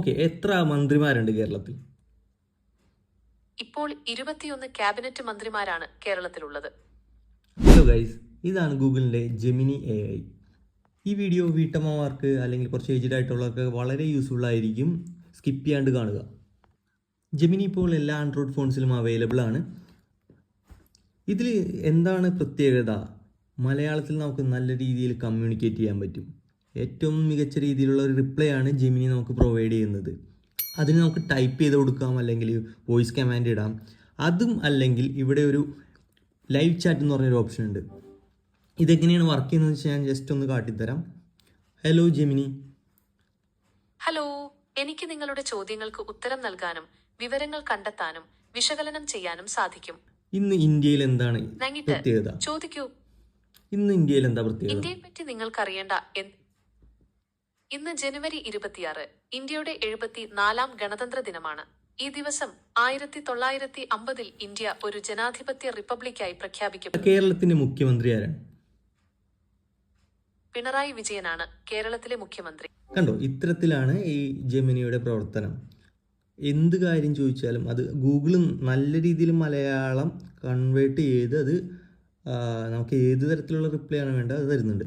Okay, എത്ര മന്ത്രിമാരുണ്ട് കേരളത്തിൽ? ഇപ്പോൾ 21 ക്യാബിനറ്റ് മന്ത്രിമാരാണ് കേരളത്തിലുള്ളത്. ഹലോ ഗൈസ്, ഇതാണ് ഗൂഗിളിൻ്റെ ജെമിനി AI. ഈ വീഡിയോ വീട്ടമ്മമാർക്ക് അല്ലെങ്കിൽ കുറച്ച് ഏജ്ഡ് ആയിട്ടുള്ളവർക്ക് വളരെ യൂസ്ഫുൾ ആയിരിക്കും. സ്കിപ്പ് ചെയ്യാണ്ട് കാണുക. ജെമിനി ഇപ്പോൾ എല്ലാ ആൻഡ്രോയിഡ് ഫോൺസിലും അവൈലബിൾ ആണ്. ഇതിൽ എന്താണ് പ്രത്യേകത? മലയാളത്തിൽ നമുക്ക് നല്ല രീതിയിൽ കമ്മ്യൂണിക്കേറ്റ് ചെയ്യാൻ പറ്റും. ഏറ്റവും മികച്ച രീതിയിലുള്ള ഒരു റിപ്ലൈ ആണ് ജെമിനി നമുക്ക് പ്രൊവൈഡ് ചെയ്യുന്നത്. അതിന് നമുക്ക് ടൈപ്പ് ചെയ്ത് കൊടുക്കാം, അല്ലെങ്കിൽ വോയിസ് കമാൻഡ് ഇടാം. അതും അല്ലെങ്കിൽ ഇവിടെ ഒരു ലൈവ് ചാറ്റ് എന്ന് പറഞ്ഞൊരു ഓപ്ഷൻ ഉണ്ട്. ഇതെങ്ങനെയാണ് വർക്ക് ചെയ്യുന്നത് വെച്ചാൽ ഞാൻ ജസ്റ്റ് ഒന്ന് കാട്ടിത്തരാം. Hello Gemini. ഹലോ, എനിക്ക് നിങ്ങളുടെ ചോദ്യങ്ങൾക്ക് ഉത്തരം നൽകാനും വിവരങ്ങൾ കണ്ടെത്താനും വിശകലനം ചെയ്യാനും സാധിക്കും. ഇന്ന് ഇന്ത്യയിൽ എന്താണ് നങ്ങിട്ട് പ്രത്യേകത? ചോദിക്കൂ. ഇന്ന് ഇന്ത്യയിൽ എന്താ പ്രത്യേകത? ഇന്ത്യയെ പറ്റി നിങ്ങൾക്കറിയേണ്ട ഇന്ന് ജനുവരി 26 ഇന്ത്യയുടെ 74ാം ഗണതന്ത്ര ദിനമാണ്. ഈ ദിവസം 1950 ഇന്ത്യ ഒരു ജനാധിപത്യ റിപ്പബ്ലിക്കായി പ്രഖ്യാപിക്കപ്പെട്ടു. കേരളത്തിന്റെ മുഖ്യമന്ത്രി ആരാണ്? പിണറായി വിജയനാണ് കേരളത്തിലെ മുഖ്യമന്ത്രി. കണ്ടോ, ഇത്തരത്തിലാണ് ഈ ജെമിനിയുടെ പ്രവർത്തനം. എന്ത് കാര്യം ചോദിച്ചാലും അത് ഗൂഗിൾ നല്ല രീതിയിൽ മലയാളം കൺവേർട്ട് ചെയ്ത് അത് നമുക്ക് ഏത് തരത്തിലുള്ള റിപ്ലൈ ആണ് വേണ്ടത് അത് തരുന്നുണ്ട്.